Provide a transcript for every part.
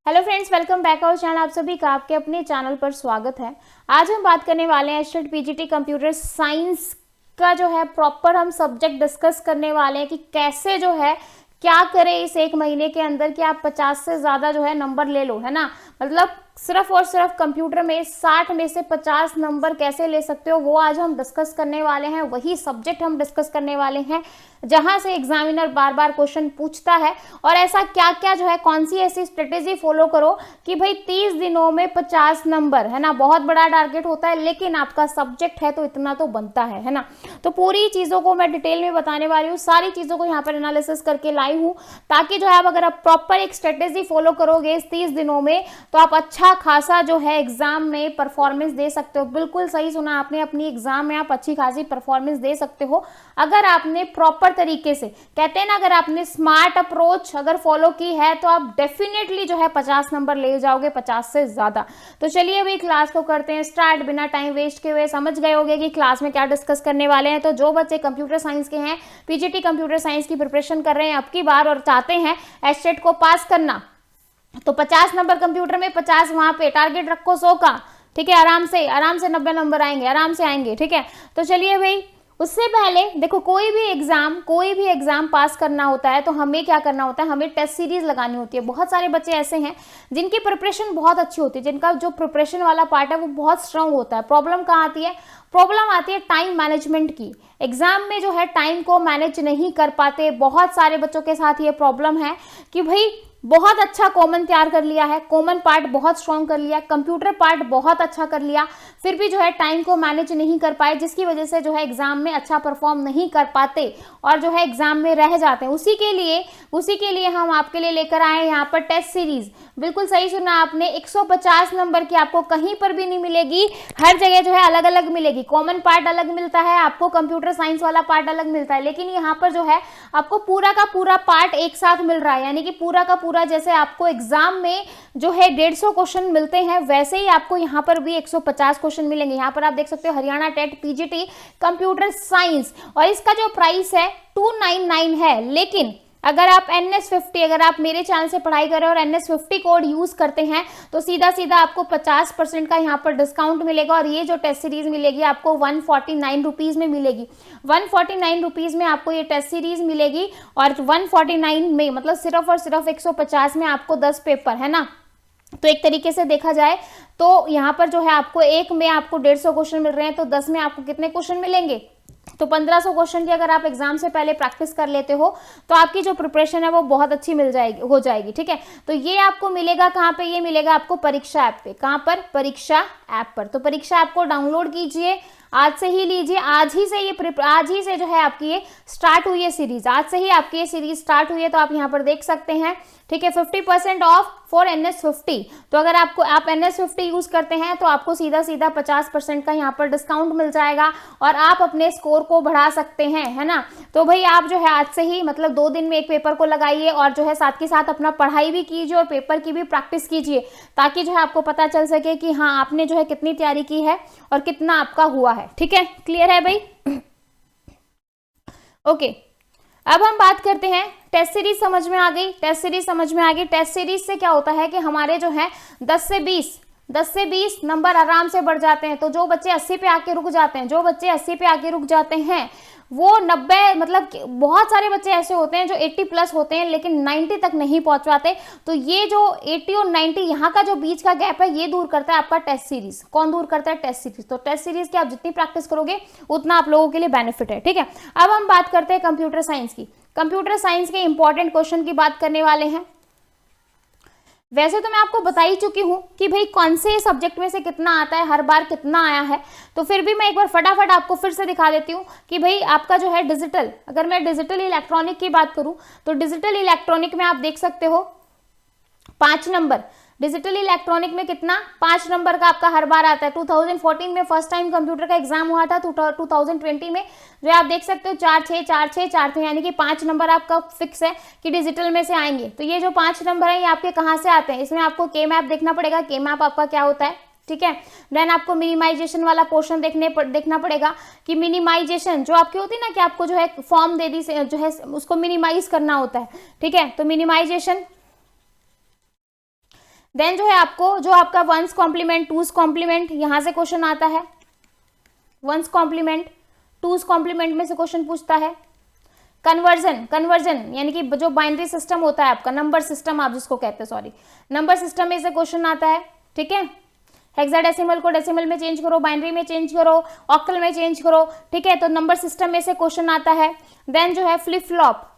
Hello friends, welcome back our channel. आप सभी का आपके अपने चैनल पर स्वागत है। आज हम बात करने वाले हैं एचटेट पीजीटी कंप्यूटर साइंस का जो है प्रॉपर हम सब्जेक्ट डिस्कस करने वाले हैं कि कैसे जो है क्या करें इस एक महीने के अंदर कि आप 50 से ज़्यादा जो है नंबर ले लो, है ना। मतलब सिर्फ और सिर्फ कंप्यूटर में 60 में से 50 नंबर कैसे ले सकते हो वो आज हम डिस्कस करने वाले हैं। वही सब्जेक्ट हम डिस्कस करने वाले हैं जहां से एग्जामिनर बार बार क्वेश्चन पूछता है। और ऐसा क्या क्या जो है, कौन सी ऐसी स्ट्रेटेजी फॉलो करो कि भाई 30 दिनों में 50 नंबर, है ना। बहुत बड़ा टारगेट होता है लेकिन आपका सब्जेक्ट है तो इतना तो बनता है ना। तो पूरी चीज़ों को मैं डिटेल में बताने वाली हूँ, सारी चीज़ों को यहाँ पर एनालिसिस करके लाई हूँ ताकि जो है आप अगर आप प्रॉपर एक स्ट्रेटेजी फॉलो करोगे इस 30 दिनों में तो आप अच्छा खासा जो है एग्जाम में परफॉर्मेंस दे सकते हो। बिल्कुल सही सुना आपने, अपनी एग्जाम में आप अच्छी खासी परफॉर्मेंस दे सकते हो अगर आपने प्रॉपर तरीके से, कहते हैं ना, अगर आपने स्मार्ट अप्रोच अगर फॉलो की है तो आप डेफिनेटली जो है 50 नंबर ले जाओगे, 50 से ज्यादा। तो चलिए अभी क्लास को करते हैं स्टार्ट। बिना टाइम वेस्ट किए हुए समझ गए होंगे कि क्लास में क्या डिस्कस करने वाले हैं। तो जो बच्चे कंप्यूटर साइंस के हैं, पीजीटी कंप्यूटर साइंस की प्रिपरेशन कर रहे हैं अब की बार और चाहते हैं एचटेट को पास करना, तो 50 नंबर कंप्यूटर में 50 वहां पे टारगेट रखो 100 का, ठीक है। आराम से 90 नंबर आएंगे, आराम से आएंगे, ठीक है। तो चलिए भाई, उससे पहले देखो, कोई भी एग्जाम पास करना होता है तो हमें क्या करना होता है, हमें टेस्ट सीरीज लगानी होती है। बहुत सारे बच्चे ऐसे हैं जिनकी प्रिपरेशन बहुत अच्छी होती है, जिनका जो प्रिपरेशन वाला पार्ट है वो बहुत स्ट्रांग होता है। प्रॉब्लम कहाँ आती है? प्रॉब्लम आती है टाइम मैनेजमेंट की। एग्जाम में जो है टाइम को मैनेज नहीं कर पाते। बहुत सारे बच्चों के साथ ये प्रॉब्लम है कि भाई बहुत अच्छा कॉमन तैयार कर लिया है, कॉमन पार्ट बहुत स्ट्रॉन्ग कर लिया, कंप्यूटर पार्ट बहुत अच्छा कर लिया, फिर भी जो है टाइम को मैनेज नहीं कर पाए, जिसकी वजह से जो है एग्जाम में अच्छा परफॉर्म नहीं कर पाते और जो है एग्जाम में रह जाते हैं। उसी के लिए हम आपके लिए लेकर आए हैं यहाँ पर टेस्ट सीरीज। बिल्कुल सही सुना आपने, 150 नंबर की आपको कहीं पर भी नहीं मिलेगी, हर जगह जो है अलग अलग मिलेगी। कॉमन पार्ट अलग मिलता है आपको, कंप्यूटर साइंस वाला पार्ट अलग मिलता है, लेकिन यहाँ पर जो है आपको पूरा का पूरा पार्ट एक साथ मिल रहा है। यानी कि पूरा का पूरा, जैसे आपको एग्जाम में जो है 150 क्वेश्चन मिलते हैं वैसे ही आपको यहाँ पर भी 150 क्वेश्चन मिलेंगे। यहाँ पर आप देख सकते हो Haryana TET PGT computer science, और इसका जो प्राइस है 299 है। लेकिन अगर आप NS50, अगर आप मेरे चैनल से पढ़ाई कर रहे हो और NS50 कोड यूज करते हैं तो सीधा सीधा आपको 50% का यहाँ पर डिस्काउंट मिलेगा। और ये जो टेस्ट सीरीज मिलेगी आपको 149 रुपीज में मिलेगी। 149 रुपीज में आपको ये टेस्ट सीरीज मिलेगी और 149 में मतलब सिर्फ और सिर्फ 150 में आपको 10 पेपर, है ना। तो एक तरीके से देखा जाए तो यहाँ पर जो है आपको एक में आपको 150 क्वेश्चन मिल रहे हैं, तो 10 में आपको कितने क्वेश्चन मिलेंगे? तो 1500 क्वेश्चन की अगर आप एग्जाम से पहले प्रैक्टिस कर लेते हो तो आपकी जो प्रिपरेशन है वो बहुत अच्छी हो जाएगी, ठीक है। तो ये आपको मिलेगा कहाँ पे? ये मिलेगा आपको परीक्षा ऐप पे। कहाँ पर? परीक्षा ऐप पर। तो परीक्षा ऐप को डाउनलोड कीजिए, आज से ही लीजिए, आज ही से जो है आपकी ये स्टार्ट हुई है सीरीज, आज से ही आपकी ये सीरीज स्टार्ट हुई है। तो आप यहाँ पर देख सकते हैं, ठीक है, 50% ऑफ फॉर NS50। तो अगर आप NS50 यूज करते हैं तो आपको सीधा सीधा 50% का यहाँ पर डिस्काउंट मिल जाएगा और आप अपने स्कोर को बढ़ा सकते हैं, है ना। तो भाई आप जो है आज से ही मतलब 2 दिन में एक पेपर को लगाइए और जो है साथ के साथ अपना पढ़ाई भी कीजिए और पेपर की भी प्रैक्टिस कीजिए, ताकि जो है आपको पता चल सके कि हाँ आपने जो है कितनी तैयारी की है और कितना आपका हुआ है, ठीक है। क्लियर है भाई? ओके, अब हम बात करते हैं टेस्ट सीरीज। समझ में आ गई? टेस्ट सीरीज से क्या होता है कि हमारे जो है 10 से 20 नंबर आराम से बढ़ जाते हैं। तो जो बच्चे 80 पे आके रुक जाते हैं वो 90, मतलब बहुत सारे बच्चे ऐसे होते हैं जो 80 प्लस होते हैं लेकिन 90 तक नहीं पहुंच पाते। तो ये जो 80 और 90 यहाँ का जो बीच का गैप है ये दूर करता है आपका टेस्ट सीरीज। कौन दूर करता है? Test series. तो टेस्ट सीरीज की आप जितनी प्रैक्टिस करोगे उतना आप लोगों के लिए बेनिफिट है, ठीक है। अब हम बात करते हैं कंप्यूटर साइंस की। कंप्यूटर साइंस के इंपॉर्टेंट क्वेश्चन की बात करने वाले हैं। वैसे तो मैं आपको बता ही चुकी हूँ कि भाई कौन से सब्जेक्ट में से कितना आता है, हर बार कितना आया है, तो फिर भी मैं एक बार फटाफट आपको फिर से दिखा देती हूँ कि भाई आपका जो है डिजिटल, अगर मैं डिजिटल इलेक्ट्रॉनिक की बात करूँ तो डिजिटल इलेक्ट्रॉनिक में आप देख सकते हो 5 नंबर। डिजिटल इलेक्ट्रॉनिक में कितना? 5 नंबर का आपका हर बार आता है। 2014 में फर्स्ट टाइम कंप्यूटर का एग्जाम हुआ था, 2020 में जो आप देख सकते हो 4 6 4 6 4 6, यानी कि 5 नंबर आपका फिक्स है कि डिजिटल में से आएंगे। तो ये जो 5 नंबर है ये आपके कहाँ से आते हैं? इसमें आपको के मैप देखना पड़ेगा, के मैप आपका क्या होता है, ठीक है। देन आपको मिनिमाइजेशन वाला पोर्शन देखना पड़ेगा कि मिनिमाइजेशन जो आपकी होती है ना, कि आपको जो है फॉर्म दे दी जो है उसको मिनिमाइज करना होता है, ठीक है। तो मिनिमाइजेशन देन जो है आपको जो आपका वंस कॉम्प्लीमेंट, टूज कॉम्प्लीमेंट, यहां से क्वेश्चन आता है। वंस कॉम्प्लीमेंट, टूज कॉम्प्लीमेंट में से क्वेश्चन पूछता है। कन्वर्जन, कन्वर्जन यानी कि जो बाइनरी सिस्टम होता है आपका, नंबर सिस्टम आप जिसको कहते हैं, सॉरी, नंबर सिस्टम में से क्वेश्चन आता है। ठीक है, हेक्साडेसिमल को डेसिमल में चेंज करो, बाइनरी में चेंज करो, ऑक्टल में चेंज करो। ठीक है, तो नंबर सिस्टम में से क्वेश्चन आता है। देन जो है फ्लिप फ्लॉप,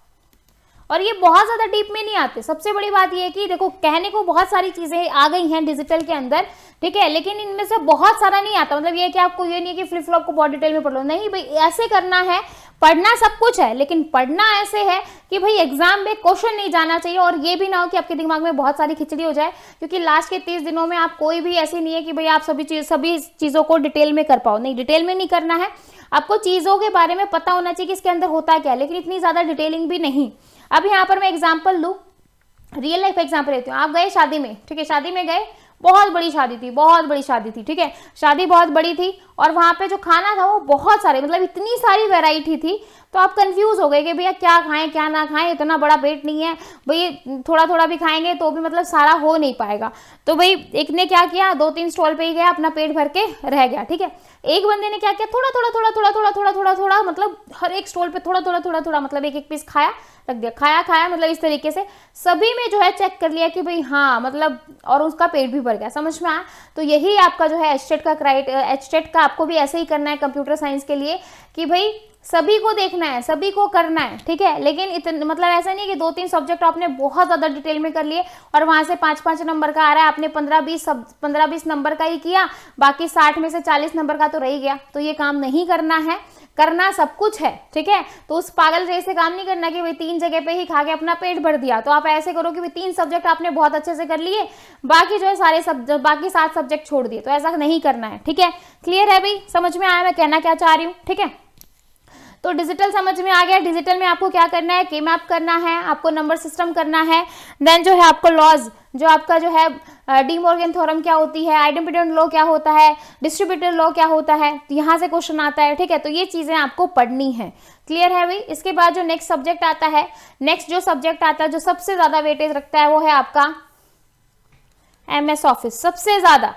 और ये बहुत ज्यादा डीप में नहीं आते। सबसे बड़ी बात ये है कि देखो कहने को बहुत सारी चीजें आ गई हैं डिजिटल के अंदर, ठीक है, लेकिन इनमें से बहुत सारा नहीं आता। मतलब ये कि आपको ये नहीं है कि फ्लिप फ्लॉप को बहुत डिटेल में पढ़ लो, नहीं भाई, ऐसे करना है। पढ़ना सब कुछ है, लेकिन पढ़ना ऐसे है कि भाई एग्जाम में क्वेश्चन नहीं जाना चाहिए, और ये भी ना हो कि आपके दिमाग में बहुत सारी खिचड़ी हो जाए, क्योंकि लास्ट के 30 दिनों में आप कोई भी ऐसी नहीं है कि भाई आप सभी चीजों को डिटेल में कर पाओ। नहीं, डिटेल में नहीं करना है, आपको चीजों के बारे में पता होना चाहिए कि इसके अंदर होता क्या है, लेकिन इतनी ज्यादा डिटेलिंग भी नहीं। अब यहाँ पर मैं एग्जाम्पल लूँ, रियल लाइफ एग्जाम्पल लेती हूँ। आप गए शादी में, ठीक है, शादी में गए, बहुत बड़ी शादी थी, बहुत बड़ी शादी थी, ठीक है, शादी बहुत बड़ी थी, और वहां पे जो खाना था वो बहुत सारे, मतलब इतनी सारी वैरायटी थी, तो आप कंफ्यूज हो गए कि भैया क्या खाएं क्या ना खाएं, इतना बड़ा पेट नहीं है भाई, थोड़ा थोड़ा भी खाएंगे तो भी मतलब सारा हो नहीं पाएगा। तो भाई एक ने क्या किया, 2-3 स्टॉल पे ही गया, अपना पेट भर के रह गया। ठीक है, एक बंदे ने क्या किया, थोड़ा थोड़ा थोड़ा थोड़ा थोड़ा थोड़ा थोड़ा थोड़ा, मतलब हर एक स्टॉल पे थोड़ा थोड़ा थोड़ा थोड़ा, मतलब एक एक पीस खाया, रख दिया, खाया खाया, मतलब इस तरीके से सभी में जो है चेक कर लिया कि भाई हाँ, मतलब, और उसका पेट भी भर गया। समझ में आया? तो यही आपका जो है एचटेट का आपको भी ऐसे ही करना है कंप्यूटर साइंस के लिए, कि भाई सभी को देखना है, सभी को करना है। ठीक है, लेकिन इतने मतलब ऐसा नहीं कि 2-3 सब्जेक्ट आपने बहुत ज्यादा डिटेल में कर लिए और वहां से 5-5 नंबर का आ रहा है, आपने 15-20 नंबर का ही किया, बाकी 60 में से 40 नंबर का तो रह गया। तो ये काम नहीं करना है, करना सब कुछ है। ठीक है, तो उस पागल जैसे काम नहीं करना कि भाई 3 जगह पे ही खा के अपना पेट भर दिया। तो आप ऐसे करो कि भाई 3 सब्जेक्ट आपने बहुत अच्छे से कर लिए, बाकी जो है बाकी 7 सब्जेक्ट छोड़ दिए। तो ऐसा नहीं करना है। ठीक है, क्लियर है भाई? समझ में आया मैं कहना क्या चाह रही हूँ? ठीक है, तो डिजिटल समझ में आ गया। डिजिटल में आपको क्या करना है, के मैप करना है, आपको नंबर सिस्टम करना है। देन जो है आपको लॉज, जो आपका जो है डी मॉर्गन थ्योरम क्या होती है, आइडेंटिटी लॉ क्या होता है, डिस्ट्रीब्यूटर लॉ क्या होता है, तो यहाँ से क्वेश्चन आता है। ठीक है, तो ये चीजें आपको पढ़नी है। क्लियर है भाई? इसके बाद जो नेक्स्ट सब्जेक्ट आता है, नेक्स्ट जो सब्जेक्ट आता है जो सबसे ज्यादा वेटेज रखता है वो है आपका MS ऑफिस। सबसे ज्यादा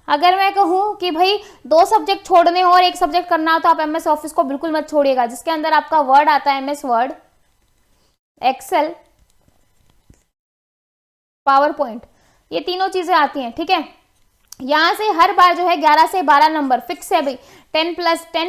अगर मैं कहूं कि भाई 2 सब्जेक्ट छोड़ने हो और 1 सब्जेक्ट करना हो तो आप MS ऑफिस को बिल्कुल मत छोड़िएगा, जिसके अंदर आपका वर्ड आता है, MS Word, Excel, PowerPoint, ये तीनों चीजें आती हैं। ठीक है, यहां से हर बार जो है 11 से 12 नंबर फिक्स है भाई। 10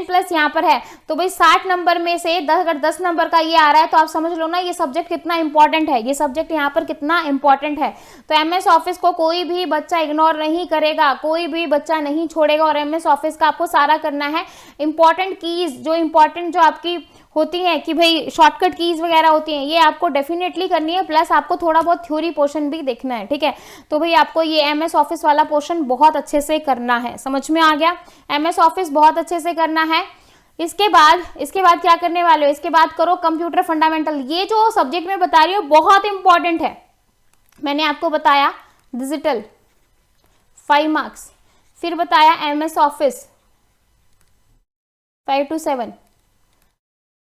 प्लस यहाँ पर है, तो भाई 60 नंबर में से अगर 10 नंबर का ये आ रहा है तो आप समझ लो ना ये सब्जेक्ट कितना इंपॉर्टेंट है, ये सब्जेक्ट यहाँ पर कितना इंपॉर्टेंट है। तो MS ऑफिस को कोई भी बच्चा इग्नोर नहीं करेगा, कोई भी बच्चा नहीं छोड़ेगा, और MS ऑफिस का आपको सारा करना है। इंपॉर्टेंट कीज जो इंपॉर्टेंट जो आपकी होती हैं कि भाई शॉर्टकट कीज वगैरह होती हैं, ये आपको डेफिनेटली करनी है, प्लस आपको थोड़ा बहुत थ्योरी पोर्शन भी देखना है। ठीक है, तो भाई आपको ये MS ऑफिस वाला पोर्शन बहुत अच्छे से करना है। समझ में आ गया? MS ऑफिस बहुत अच्छे से करना है। इसके बाद क्या करने वाले हो, इसके बाद करो कंप्यूटर फंडामेंटल। ये जो सब्जेक्ट मैं बता रही हूँ बहुत इंपॉर्टेंट है। मैंने आपको बताया डिजिटल 5 मार्क्स, फिर बताया MS ऑफिस 5 to 7,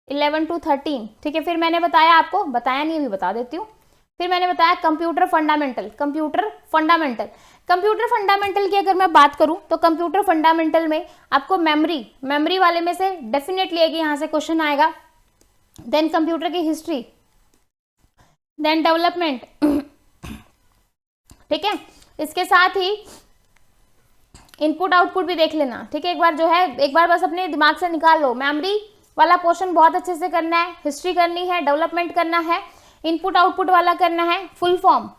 11 to 13। ठीक है, फिर मैंने बताया आपको, बताया नहीं अभी बता देती हूँ, फिर मैंने बताया कंप्यूटर फंडामेंटल। कंप्यूटर फंडामेंटल की अगर मैं बात करूं तो कंप्यूटर फंडामेंटल में आपको मेमोरी वाले में से डेफिनेटली है कि यहां से क्वेश्चन आएगा। देन कंप्यूटर की हिस्ट्री, देन डेवलपमेंट। ठीक है, इसके साथ ही इनपुट आउटपुट भी देख लेना। ठीक है, एक बार बस अपने दिमाग से निकाल लो, मेमोरी वाला पोर्शन बहुत अच्छे से करना है, हिस्ट्री करनी है, डेवलपमेंट करना है, इनपुट आउटपुट वाला करना है, फुल फॉर्म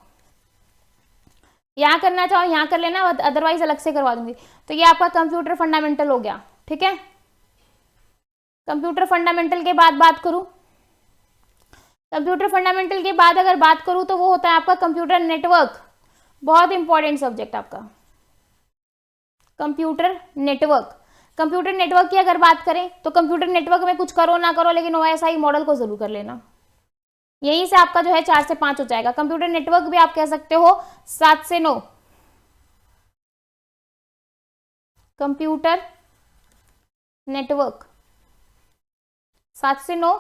यहाँ करना चाहो यहाँ कर लेना, अदरवाइज अलग से करवा दूंगी। तो ये आपका कंप्यूटर फंडामेंटल हो गया। ठीक है, कंप्यूटर फंडामेंटल के बाद बात करूं, कंप्यूटर फंडामेंटल के बाद अगर बात करूं तो वो होता है आपका कंप्यूटर नेटवर्क। बहुत इंपॉर्टेंट सब्जेक्ट आपका कंप्यूटर नेटवर्क की अगर बात करें तो कंप्यूटर नेटवर्क में कुछ करो ना करो, लेकिन OSI मॉडल को जरूर कर लेना। यहीं से आपका जो है 4 से 5 हो जाएगा। कंप्यूटर नेटवर्क भी आप कह सकते हो 7 से 9, कंप्यूटर नेटवर्क 7 से 9,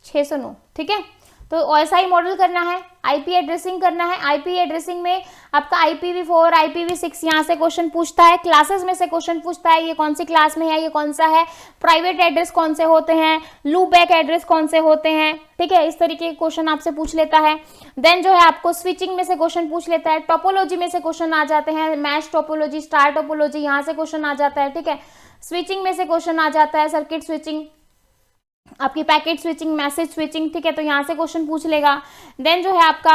6 से 9। ठीक है, तो OSI मॉडल करना है, IP एड्रेसिंग करना है। IP एड्रेसिंग में आपका IPv4, IPv6 यहाँ से क्वेश्चन पूछता है, क्लासेस में से क्वेश्चन पूछता है, ये कौन सी क्लास में है, ये कौन सा है, प्राइवेट एड्रेस कौन से होते हैं, लूप बैक एड्रेस कौन से होते हैं, ठीक है, इस तरीके के क्वेश्चन आपसे पूछ लेता है। देन जो है आपको स्विचिंग में से क्वेश्चन पूछ लेता है, टोपोलॉजी में से क्वेश्चन आ जाते हैं, मैश टोपोलॉजी, स्टार टोपोलॉजी, यहाँ से क्वेश्चन आ जाता है, ठीक है। स्विचिंग में से क्वेश्चन आ जाता है, सर्किट स्विचिंग, आपकी पैकेट स्विचिंग, मैसेज स्विचिंग, ठीक है, तो यहाँ से क्वेश्चन पूछ लेगा। देन जो है आपका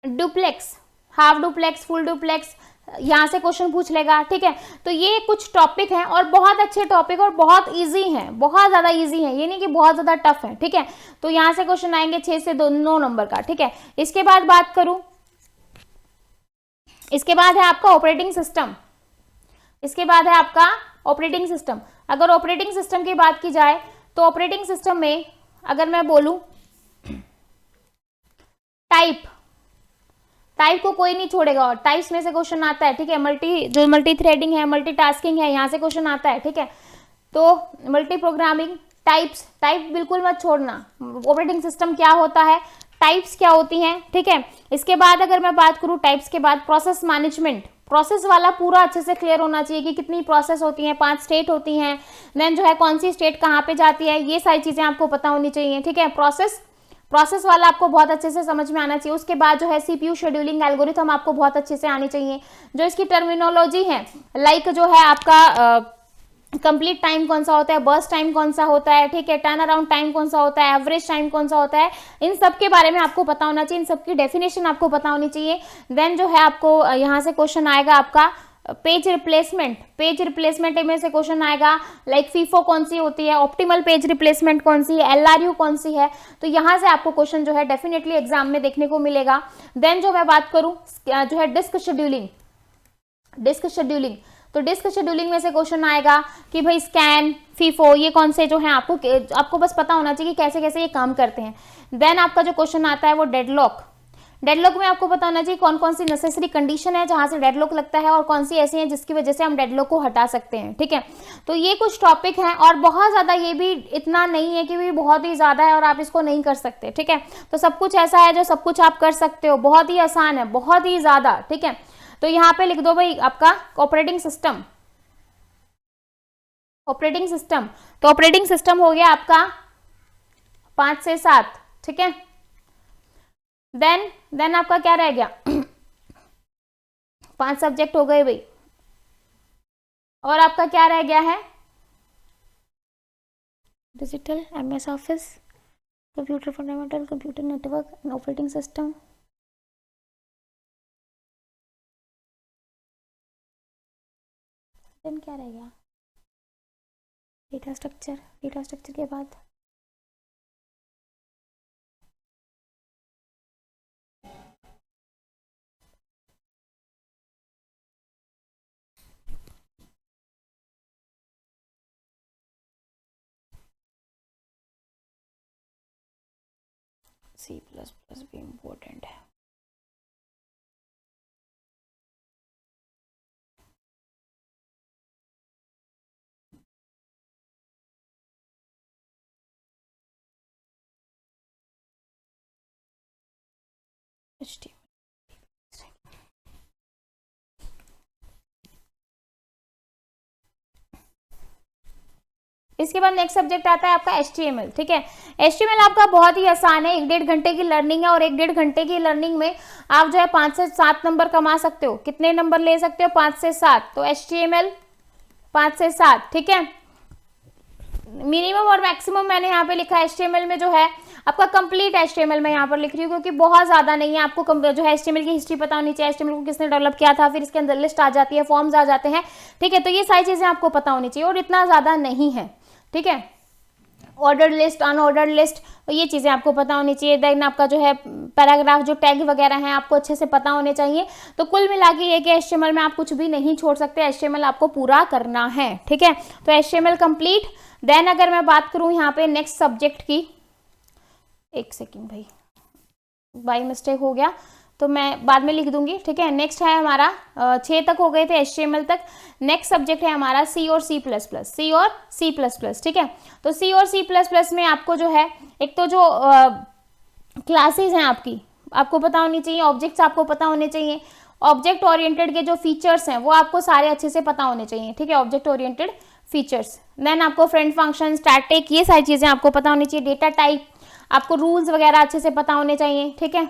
duplex, half duplex, full duplex, यहाँ से क्वेश्चन पूछ लेगा, ठीक है। तो ये कुछ टॉपिक हैं और बहुत अच्छे टॉपिक और बहुत इजी हैं, बहुत ज्यादा इजी हैं, ये नहीं कि बहुत ज्यादा टफ है, ठीक है। तो यहाँ से क्वेश्चन आएंगे 6 से 9 नंबर का, ठीक है। इसके बाद बात करूं, इसके बाद है आपका ऑपरेटिंग सिस्टम, इसके बाद है आपका ऑपरेटिंग सिस्टम। अगर ऑपरेटिंग सिस्टम की बात की जाए तो ऑपरेटिंग सिस्टम में अगर मैं बोलूं टाइप को कोई नहीं छोड़ेगा, और टाइप्स में से क्वेश्चन आता है, ठीक है। मल्टी थ्रेडिंग है, मल्टीटास्किंग है, यहाँ से क्वेश्चन आता है, ठीक है। तो मल्टी प्रोग्रामिंग, टाइप बिल्कुल मत छोड़ना। ऑपरेटिंग सिस्टम क्या होता है, टाइप्स क्या होती हैं, ठीक है। इसके बाद अगर मैं बात करूं टाइप्स के बाद प्रोसेस मैनेजमेंट, प्रोसेस वाला पूरा अच्छे से क्लियर होना चाहिए कि कितनी प्रोसेस होती हैं, 5 स्टेट होती हैं, देन जो है कौन सी स्टेट कहाँ पे जाती है, ये सारी चीजें आपको पता होनी चाहिए, ठीक है। प्रोसेस वाला आपको बहुत अच्छे से समझ में आना चाहिए। उसके बाद जो है CPU शेड्यूलिंग एल्गोरिथम आपको बहुत अच्छे से आनी चाहिए। जो इसकी टर्मिनोलॉजी है, लाइक जो है आपका कंप्लीट टाइम कौन सा होता है, बर्स्ट टाइम कौन सा होता है, ठीक है, टर्न अराउंड टाइम कौन सा होता है, एवरेज टाइम कौन सा होता है, इन सब के बारे में आपको पता होना चाहिए, इन सब की डेफिनेशन आपको पता होनी चाहिए। देन जो है आपको यहाँ से क्वेश्चन आएगा आपका पेज रिप्लेसमेंट में से क्वेश्चन आएगा, लाइक फीफो कौन सी होती है, ऑप्टिमल पेज रिप्लेसमेंट कौन सी है, LRU कौन सी है, तो यहाँ से आपको क्वेश्चन जो है डेफिनेटली एग्जाम में देखने को मिलेगा। देन जो मैं बात करूँ जो है डिस्क शेड्यूलिंग, तो डिस्क शेड्यूलिंग में से क्वेश्चन आएगा कि भाई स्कैन, फीफो, ये कौन से जो है आपको बस पता होना चाहिए कि कैसे कैसे ये काम करते हैं। देन आपका जो क्वेश्चन आता है वो डेडलॉक में आपको पता होना चाहिए कौन कौन सी नेसेसरी कंडीशन है जहां से डेडलॉक लगता है और कौन सी ऐसी है जिसकी वजह से हम डेडलॉक को हटा सकते हैं, ठीक है। तो ये कुछ टॉपिक हैं और बहुत ज्यादा, ये भी इतना नहीं है कि भी बहुत ही ज्यादा है और आप इसको नहीं कर सकते, ठीक है। तो सब कुछ ऐसा है जो सब कुछ आप कर सकते हो, बहुत ही आसान है, बहुत ही ज्यादा, ठीक है। तो यहाँ पे लिख दो भाई आपका ऑपरेटिंग सिस्टम, तो ऑपरेटिंग सिस्टम हो गया आपका 5 से 7, ठीक है। देन आपका क्या रह गया 5 सब्जेक्ट हो गए भाई, और आपका क्या रह गया है digital, MS Office, computer fundamental, computer network and operating system. Then क्या रह गया डेटा स्ट्रक्चर के बाद C++ भी इम्पोर्टेंट है। इसके बाद नेक्स्ट सब्जेक्ट आता है आपका HTML, ठीक है। HTML आपका बहुत ही आसान है, 1-1.5 घंटे की लर्निंग है और 1-1.5 घंटे की लर्निंग में आप जो है 5 से 7 नंबर कमा सकते हो। कितने नंबर ले सकते हो? 5 से 7। तो HTML 5 से 7, ठीक है। मिनिमम और मैक्सिमम मैंने यहाँ पे लिखा है HTML में जो है आपका कंप्लीट HTML मैं यहाँ पर लिख रही हूँ क्योंकि बहुत ज्यादा नहीं है। आपको जो है HTML की हिस्ट्री पता होनी चाहिए, HTML को किसने डेवलप किया था, फिर इसके अंदर लिस्ट आ जाती है, फॉर्म्स आ जाते हैं, ठीक है। तो ये सारी चीजें आपको पता होनी चाहिए और इतना ज्यादा नहीं है, ठीक है। ऑर्डर्ड लिस्ट, अनऑर्डर्ड लिस्ट, तो ये चीजें आपको पता होनी चाहिए। देन आपका जो है पैराग्राफ, जो टैग वगैरह हैं आपको अच्छे से पता होने चाहिए। तो कुल मिला के ये कि HTML में आप कुछ भी नहीं छोड़ सकते, HTML आपको पूरा करना है, ठीक है। तो HTML कंप्लीट। देन अगर मैं बात करूं यहाँ पे नेक्स्ट सब्जेक्ट की, एक सेकेंड भाई बाई मिस्टेक हो गया, तो मैं बाद में लिख दूंगी, ठीक है। नेक्स्ट है हमारा 6 तक हो गए थे HTML तक। नेक्स्ट सब्जेक्ट है हमारा C और C++, C और C++, ठीक है। तो C और C++ में आपको जो है एक तो जो क्लासेस हैं आपको पता होनी चाहिए, ऑब्जेक्ट्स आपको पता होने चाहिए, ऑब्जेक्ट ओरिएंटेड के जो फीचर्स हैं वो आपको सारे अच्छे से पता होने चाहिए, ठीक है, ऑब्जेक्ट ओरिएंटेड फीचर्स। देन आपको फ्रेंड फंक्शन, स्टैटिक, ये सारी चीजें आपको पता होनी चाहिए। डेटा टाइप, आपको रूल्स वगैरह अच्छे से पता होने चाहिए, ठीक है।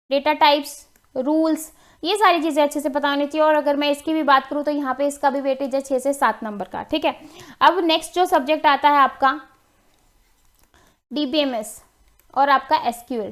डेटा टाइप्स, रूल्स, ये सारी चीजें अच्छे से पता होनी चाहिए। और अगर मैं इसकी भी बात करूं तो यहाँ पे इसका भी वेटेज है 6 से 7 नंबर का, ठीक है। अब नेक्स्ट जो सब्जेक्ट आता है आपका DBMS और आपका SQL,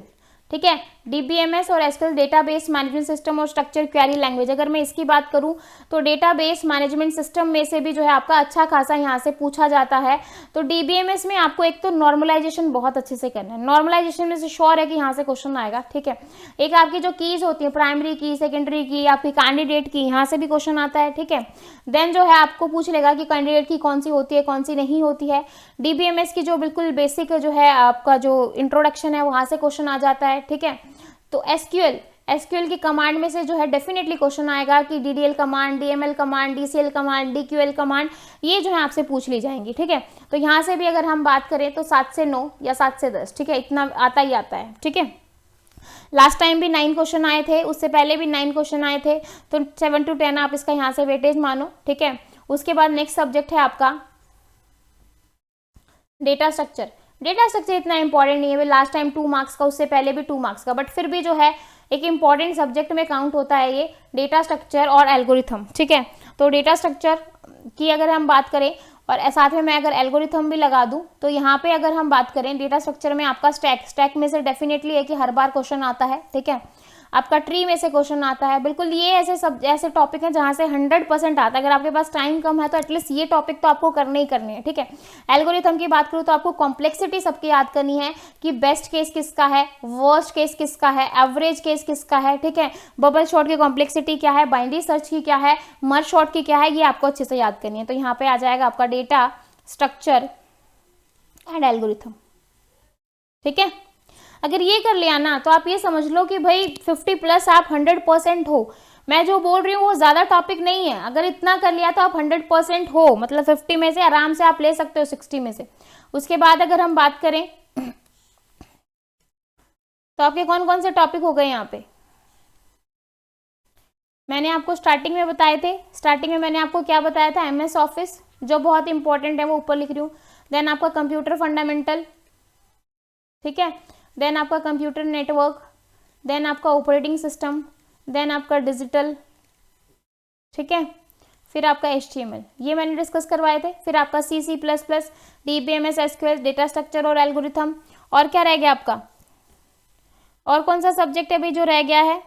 ठीक है। DBMS और SQL डेटाबेस मैनेजमेंट सिस्टम और स्ट्रक्चर क्वेरी लैंग्वेज। अगर मैं इसकी बात करूं तो डेटाबेस मैनेजमेंट सिस्टम में से भी जो है आपका अच्छा खासा यहाँ से पूछा जाता है। तो DBMS में आपको एक तो नॉर्मलाइजेशन बहुत अच्छे से करना है, नॉर्मलाइजेशन में से श्योर है कि यहाँ से क्वेश्चन आएगा, ठीक है। एक आपकी जो कीज होती है, प्राइमरी की, सेकेंडरी की, आपकी कैंडिडेट की, यहाँ से भी क्वेश्चन आता है, ठीक है। देन जो है आपको पूछ लेगा कि कैंडिडेट की कौन सी होती है, कौन सी नहीं होती है। DBMS की जो बिल्कुल बेसिक जो है आपका जो इंट्रोडक्शन है वहाँ से क्वेश्चन आ जाता है, ठीक है। तो SQL की कमांड में से जो है डेफिनेटली क्वेश्चन आएगा कि DDL command, DML command, DCL command, DQL command, ये जो है आपसे पूछ ली जाएंगी, ठीक है। तो यहाँ से भी अगर हम बात करें तो 7 से 9 या 7 से 10, ठीक है, इतना आता ही आता है, ठीक है। लास्ट टाइम भी 9 क्वेश्चन आए थे, उससे पहले भी 9 क्वेश्चन आए थे, तो 7 to 10 आप इसका यहाँ से वेटेज मानो, ठीक है। उसके बाद नेक्स्ट सब्जेक्ट है आपका डेटा स्ट्रक्चर। डेटा स्ट्रक्चर इतना इंपॉर्टेंट नहीं है, लास्ट टाइम 2 मार्क्स का, उससे पहले भी 2 मार्क्स का, बट फिर भी जो है एक इंपॉर्टेंट सब्जेक्ट में काउंट होता है ये डेटा स्ट्रक्चर और एल्गोरिथम, ठीक है। तो डेटा स्ट्रक्चर की अगर हम बात करें और साथ में मैं अगर एल्गोरिथम भी लगा दूं तो यहाँ पे अगर हम बात करें डेटा स्ट्रक्चर में आपका स्टैक में से डेफिनेटली है कि हर बार क्वेश्चन आता है, ठीक है। आपका ट्री में से क्वेश्चन आता है, बिल्कुल ये ऐसे टॉपिक हैं जहाँ से 100% आता है। अगर आपके पास टाइम कम है तो एटलीस्ट ये टॉपिक तो आपको करने ही करने हैं, ठीक है। एल्गोरिथम की बात करूँ तो आपको कॉम्प्लेक्सिटी सबकी याद करनी है कि बेस्ट केस किसका है, वर्स्ट केस किसका है, एवरेज केस किसका है, ठीक है। बबल शॉट की कॉम्प्लेक्सिटी क्या है, बाइनरी सर्च की क्या है, मर्ज शॉट की क्या है, ये आपको अच्छे से याद करनी है। तो यहाँ पे आ जाएगा आपका डेटा स्ट्रक्चर एंड एल्गोरिथम, ठीक है। अगर ये कर लिया ना तो आप ये समझ लो कि भाई 50+ आप 100% हो। मैं जो बोल रही हूँ वो ज्यादा टॉपिक नहीं है, अगर इतना कर लिया तो आप 100% हो, मतलब 50 में से आराम से आप ले सकते हो 60 में से। उसके बाद अगर हम बात करें तो आपके कौन कौन से टॉपिक हो गए यहाँ पे, मैंने आपको स्टार्टिंग में बताए थे। स्टार्टिंग में मैंने आपको क्या बताया था, MS ऑफिस जो बहुत इंपॉर्टेंट है वो ऊपर लिख रही हूँ। देन आपका कंप्यूटर फंडामेंटल, ठीक है। देन आपका कंप्यूटर नेटवर्क, देन आपका ऑपरेटिंग सिस्टम, देन आपका डिजिटल, ठीक है। फिर आपका HTML, ये मैंने डिस्कस करवाए थे। फिर आपका C++, DBMS, SQL, data structure और एल्गोरिथम। और क्या रह गया आपका, और कौन सा सब्जेक्ट है अभी जो रह गया है,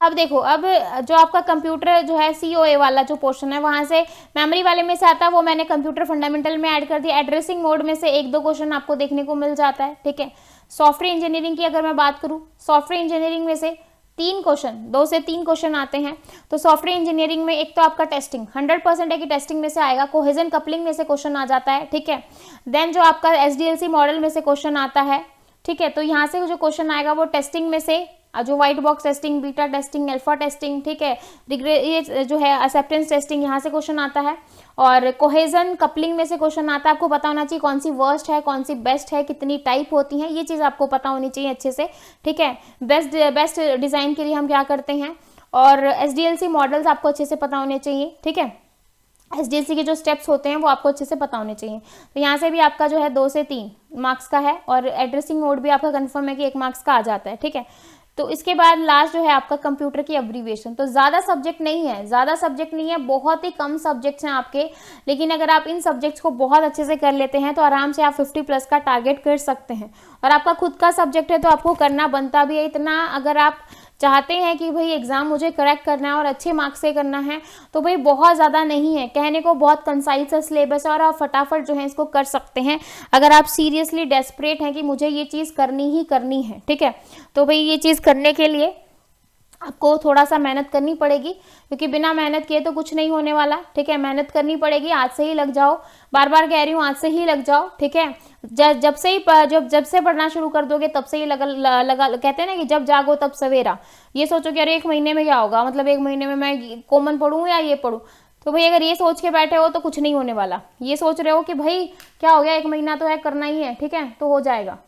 अब देखो, अब जो आपका कंप्यूटर जो है COA वाला जो पोर्शन है वहां से मेमोरी वाले में से आता है, वो मैंने कंप्यूटर फंडामेंटल में ऐड कर दिया। एड्रेसिंग मोड में से 1-2 क्वेश्चन आपको देखने को मिल जाता है, ठीक है। सॉफ्टवेयर इंजीनियरिंग की अगर मैं बात करूं, सॉफ्टवेयर इंजीनियरिंग में से 3 क्वेश्चन, 2 से 3 क्वेश्चन आते हैं। तो सॉफ्टवेयर इंजीनियरिंग में एक तो आपका टेस्टिंग 100% है कि टेस्टिंग में से आएगा, कोहेजन कपलिंग में से क्वेश्चन आ जाता है, ठीक है। देन जो आपका SDLC मॉडल में से क्वेश्चन आता है, ठीक है। तो यहाँ से जो क्वेश्चन आएगा वो टेस्टिंग में से, जो white box testing, beta testing, alpha testing, ठीक है, ये जो है एक्सेप्टेंस टेस्टिंग, यहाँ से क्वेश्चन आता है। और कोहेजन कपलिंग में से क्वेश्चन आता है। आपको पता होना चाहिए कौन सी वर्स्ट है, कौन सी बेस्ट है, कितनी टाइप होती हैं, ये चीज़ आपको पता होनी चाहिए अच्छे से, ठीक है। बेस्ट डिज़ाइन के लिए हम क्या करते हैं, और SDLC मॉडल्स आपको अच्छे से पता होने चाहिए, ठीक है। SDLC के जो स्टेप्स होते हैं वो आपको अच्छे से पता होने चाहिए। तो यहाँ से भी आपका जो है 2 से 3 मार्क्स का है, और एड्रेसिंग मोड भी आपका कंफर्म है कि 1 मार्क्स का आ जाता है, ठीक है। तो इसके बाद लास्ट जो है आपका कंप्यूटर की एब्रीविएशन। तो ज़्यादा सब्जेक्ट नहीं है, बहुत ही कम सब्जेक्ट्स हैं आपके, लेकिन अगर आप इन सब्जेक्ट्स को बहुत अच्छे से कर लेते हैं तो आराम से आप 50+ का टारगेट कर सकते हैं। और आपका खुद का सब्जेक्ट है तो आपको करना बनता भी है इतना। अगर आप चाहते हैं कि भाई एग्जाम मुझे करेक्ट करना है और अच्छे मार्क्स से करना है तो भाई बहुत ज़्यादा नहीं है, कहने को बहुत कंसाइज सा सिलेबस है और आप फटाफट जो है इसको कर सकते हैं अगर आप सीरियसली डेस्परेट हैं कि मुझे ये चीज़ करनी ही करनी है, ठीक है। तो भाई ये चीज़ करने के लिए आपको थोड़ा सा मेहनत करनी पड़ेगी, क्योंकि बिना मेहनत किए तो कुछ नहीं होने वाला, ठीक है। मेहनत करनी पड़ेगी, आज से ही लग जाओ, बार बार कह रही हूँ, आज से ही लग जाओ, ठीक है। जब से ही जब से पढ़ना शुरू कर दोगे तब से ही लगा कहते हैं ना कि जब जागो तब सवेरा। ये सोचो कि अरे 1 महीने में क्या होगा, मतलब 1 महीने में मैं कॉमन पढ़ूँ या ये पढ़ूँ, तो भाई अगर ये सोच के बैठे हो तो कुछ नहीं होने वाला। ये सोच रहे हो कि भाई क्या हो गया, 1 महीना तो है, करना ही है, ठीक है, तो हो जाएगा,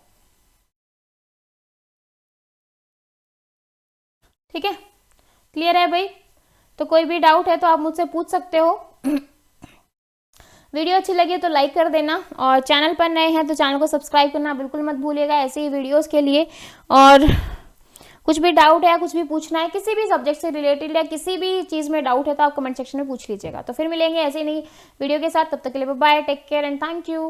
ठीक है। क्लियर है भाई? तो कोई भी डाउट है तो आप मुझसे पूछ सकते हो। वीडियो अच्छी लगी तो लाइक कर देना, और चैनल पर नए हैं तो चैनल को सब्सक्राइब करना बिल्कुल मत भूलिएगा ऐसे ही वीडियोस के लिए। और कुछ भी डाउट है या कुछ भी पूछना है किसी भी सब्जेक्ट से रिलेटेड या किसी भी चीज़ में डाउट है तो आप कमेंट सेक्शन में पूछ लीजिएगा। तो फिर मिलेंगे ऐसे ही नई वीडियो के साथ, तब तक के लिए bye, take care and thank you.